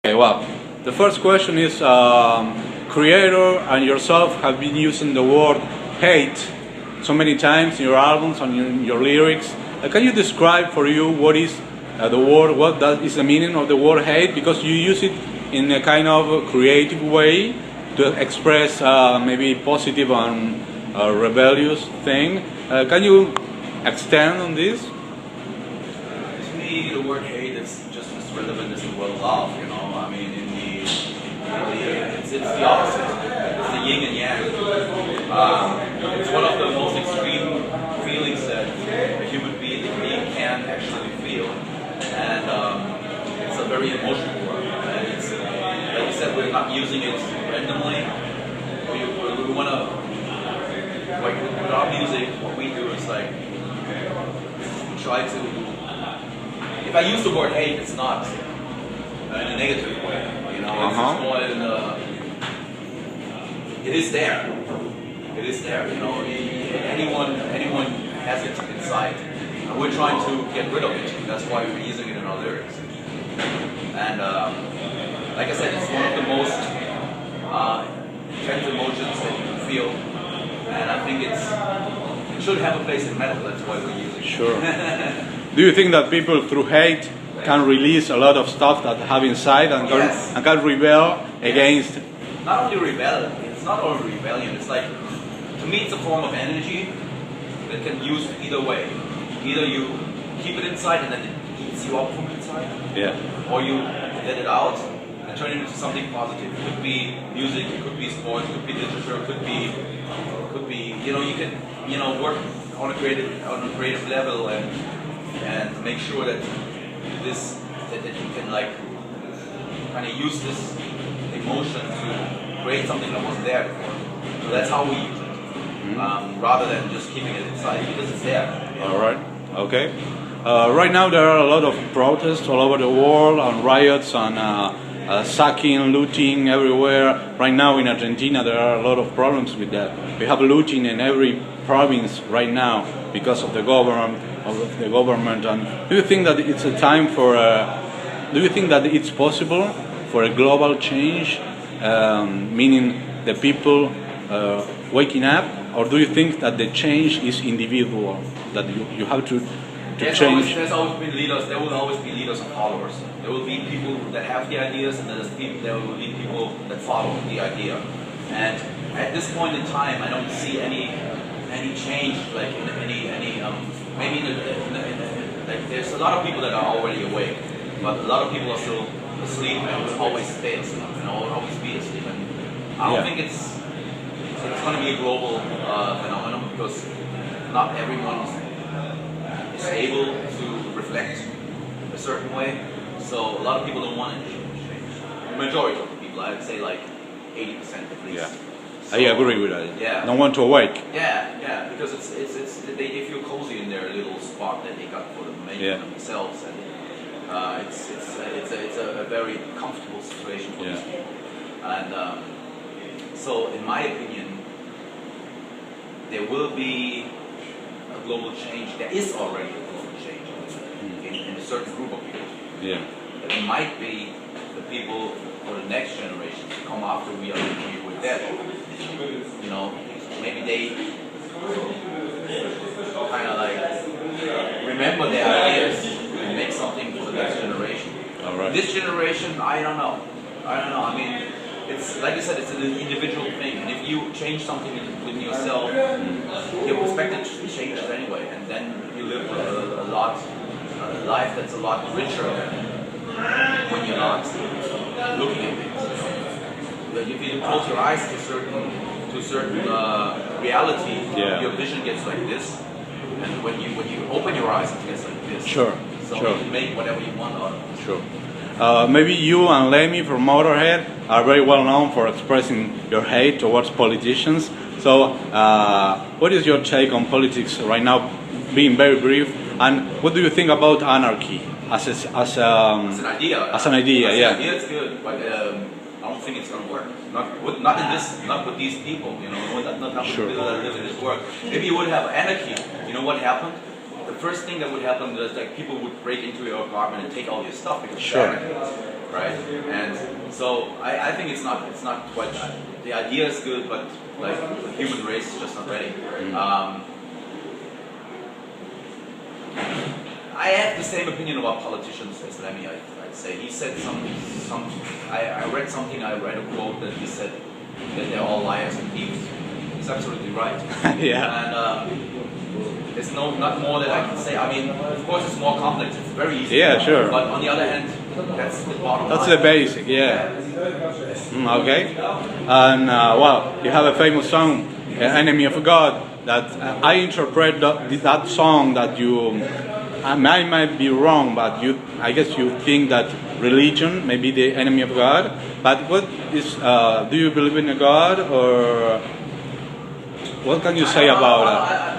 Okay, well, the first question is, Kreator and yourself have been using the word hate so many times in your albums and in your lyrics. Can you describe for you what is the word, what that is the meaning of the word hate? Because you use it in a kind of creative way to express maybe positive and rebellious thing. Can you extend on this? To me, the word hate is just as relevant as the word love. You know, I mean, it's the opposite. It's the yin and yang. It's one of the most extreme feelings that a human being can actually feel, and it's a very emotional word. And it's, like you said, we're not using it randomly. We want to, like with our music, what we do is like try to. If I use the word hate, it's not in a negative way. You know, it's more in it is there. It is there. You know, anyone has it inside. And we're trying to get rid of it. That's why we're using it in our lyrics. And like I said, it's one of the most intense emotions that you can feel. And I think it should have a place in metal. That's why we're using it. Sure. Do you think that people through hate can release a lot of stuff that they have inside and can, Yes. and can rebel against? Not only rebel, it's not only rebellion. It's like, to me, it's a form of energy that can use either way. Either you keep it inside and then it eats you up from inside, Yeah. or you let it out and turn it into something positive. It could be music, it could be sports, it could be literature, it could be you know, you can work on a creative level and make sure that that you can like kind of use this emotion to create something that wasn't there before. So that's how we use it, rather than just keeping it inside because it's there. All right. Okay. Right now there are a lot of protests all over the world and riots and sacking, looting everywhere. Right now in Argentina there are a lot of problems with that. We have looting in every province right now because of the government. And do you think that it's a time for? Do you think that it's possible for a global change, meaning the people waking up, or do you think that the change is individual? That you have to change? There's always been leaders. There will always be leaders and followers. There will be people that have the ideas, and there will be people that follow the idea. And at this point in time, I don't see any change, like in any maybe like there's a lot of people that are already awake, but a lot of people are still asleep and will always stay asleep and will always be asleep. And I don't think it's going to be a global phenomenon because not everyone is able to reflect a certain way. So a lot of people don't want to change. The majority of the people, I would say like 80% at least. Yeah. So, I agree with that. Yeah. Don't want to awake. Yeah, because they feel cozy in their little spot that they got for themselves, and it's a very comfortable situation for these people. And so, in my opinion, there will be a global change. There is already a global change in a certain group of people. Yeah. It might be the people for the next generation to come after we were dead. You know, maybe they kind of like remember their ideas and make something for the next generation. All right. This generation, I don't know. I mean, it's like I said, it's an individual thing. And if you change something within yourself, your perspective changes anyway, and then you live a life that's a lot richer when you're not looking at things. But if you close your eyes to certain reality, your vision gets like this, and when you open your eyes, it gets like this. Sure. So you can make whatever you want out of it. Sure. Maybe you and Lemmy from Motorhead are very well known for expressing your hate towards politicians. So, what is your take on politics right now? Being very brief, and what do you think about anarchy as an idea? As an idea, yeah. An idea is good, but I don't think it's going to work. Not with these people. You know, not with people that live in this world. Maybe you would have anarchy. You know what happened? The first thing that would happen is like people would break into your apartment and take all your stuff because Sure. right? And so I think it's not quite that. The idea is good, but like the human race is just not ready. I have the same opinion about politicians as Lemmy. I'd say he said some. I read something. I read a quote that he said that they're all liars and thieves. He's absolutely right. Yeah. And there's not more that I can say. I mean, of course, it's more complex. It's very easy. Yeah, sure. But on the other hand, that's the bottom That's line. the basic, yeah. Okay. And well, you have a famous song, "Enemy of God," that I interpret that song that you. I might be wrong, but I guess you think that religion may be the enemy of God. But what is? Do you believe in a God, or what can you say about it?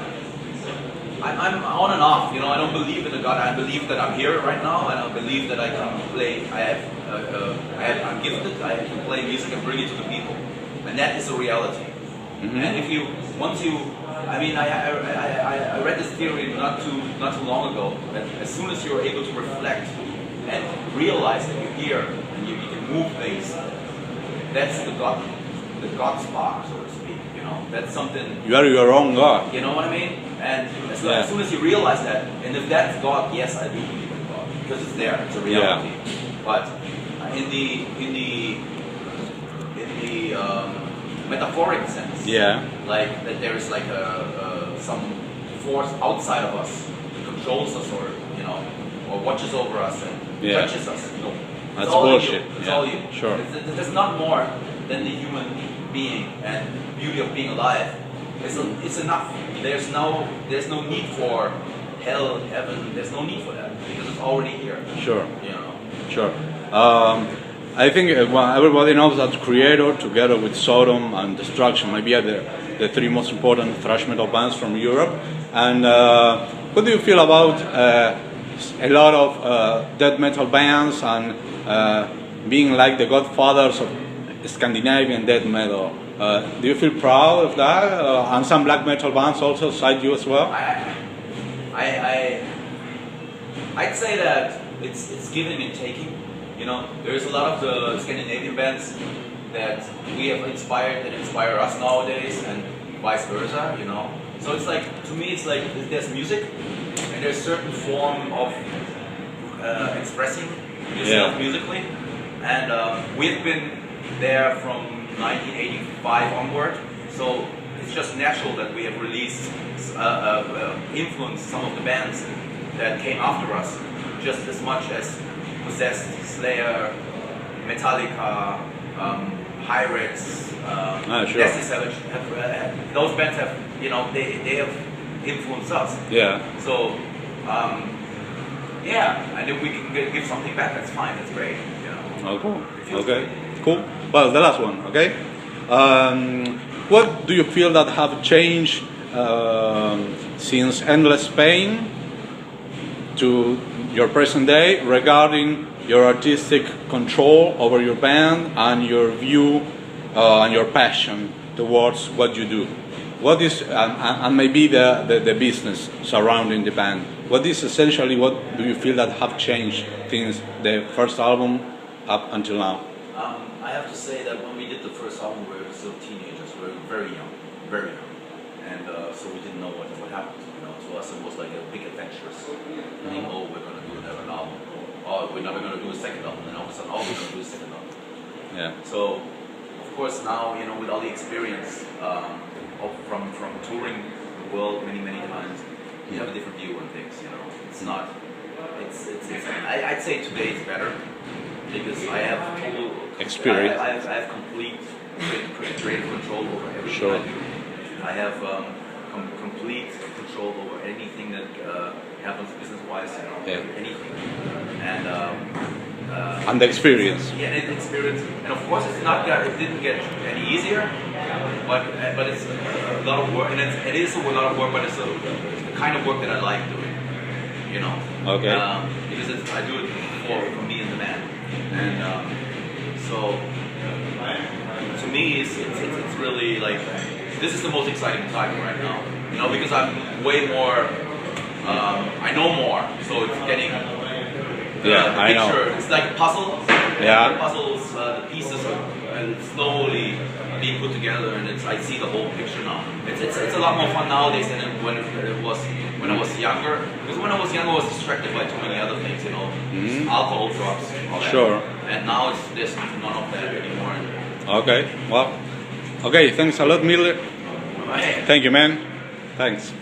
I'm on and off. You know, I don't believe in a God. I believe that I'm here right now, and I believe that I can play. I'm gifted. I can play music and bring it to the people, and that is a reality. And if you once you. I mean, I read this theory not too long ago that as soon as you're able to reflect and realize that you're here and you can move things, that's the God spark, so to speak. You know, that's something. You are your own God. You know what I mean? And as soon as you realize that, and if that's God, yes, I do believe in God because it's there, it's a reality. Yeah. But in the metaphoric sense, like that there is like some force outside of us that controls us, or you know, or watches over us and touches us. You know, that's bullshit. It's all you. Sure. There's not more than the human being and the beauty of being alive. It's enough. There's no need for hell, heaven. There's no need for that because it's already here. Sure. You know. Sure. I think everybody knows that Kreator, together with Sodom and Destruction, maybe are the three most important thrash metal bands from Europe. And what do you feel about a lot of death metal bands and being like the godfathers of Scandinavian death metal? Do you feel proud of that? And some black metal bands also cite you as well? I'd say that it's giving and taking. You know, there's a lot of the Scandinavian bands that we have inspired that inspire us nowadays, and vice versa. You know, so it's like, to me, it's like there's music and there's certain form of expressing yourself musically, and we've been there from 1985 onward. So it's just natural that we have released, influenced some of the bands that came after us, just as much as Possessed, Slayer, Metallica, Hyrex, Desde Savage. Those bands have, you know, they have influenced us. Yeah. So, and if we can give something back, that's fine. That's great. You know. Okay. Cool. Well, the last one. Okay. What do you feel that have changed since Endless Pain to your present day regarding your artistic control over your band and your view and your passion towards what you do? What is and maybe the business surrounding the band? What is essentially, what do you feel that have changed since the first album up until now? I have to say that when we did the first album, we were still teenagers. We were very young, and so we didn't know what happened. You know, to us it was like a big adventurous thing. Oh, we're gonna do another album. Oh, we're never gonna do a second album. And all of a sudden, oh, we're gonna do a second album. Yeah. So, of course, now, you know, with all the experience from touring the world many times, you have a different view on things. You know, it's not. I'd say today it's better because I have total experience. I have complete creative control over everything Sure. I do. I have complete control over anything that happens business-wise. You know, anything. And the experience. Yeah, the experience. And of course, it didn't get any easier, but it's a lot of work, and it is a lot of work, but it's the kind of work that I like doing. You know. Okay. Because I do it for me and the band, and so to me, it's really like this is the most exciting time right now. You know, because I'm way more. I know more, so it's getting. I know. It's like a puzzle, Yeah. The puzzles, the pieces are slowly being put together, and I see the whole picture now. It's a lot more fun nowadays than when it was when I was younger. Because when I was younger, I was distracted by too many other things, you know, alcohol, drugs, all that. Sure. And now there's none of that anymore. Okay. Well. Okay. Thanks a lot, Mille. Thank you, man. Thanks.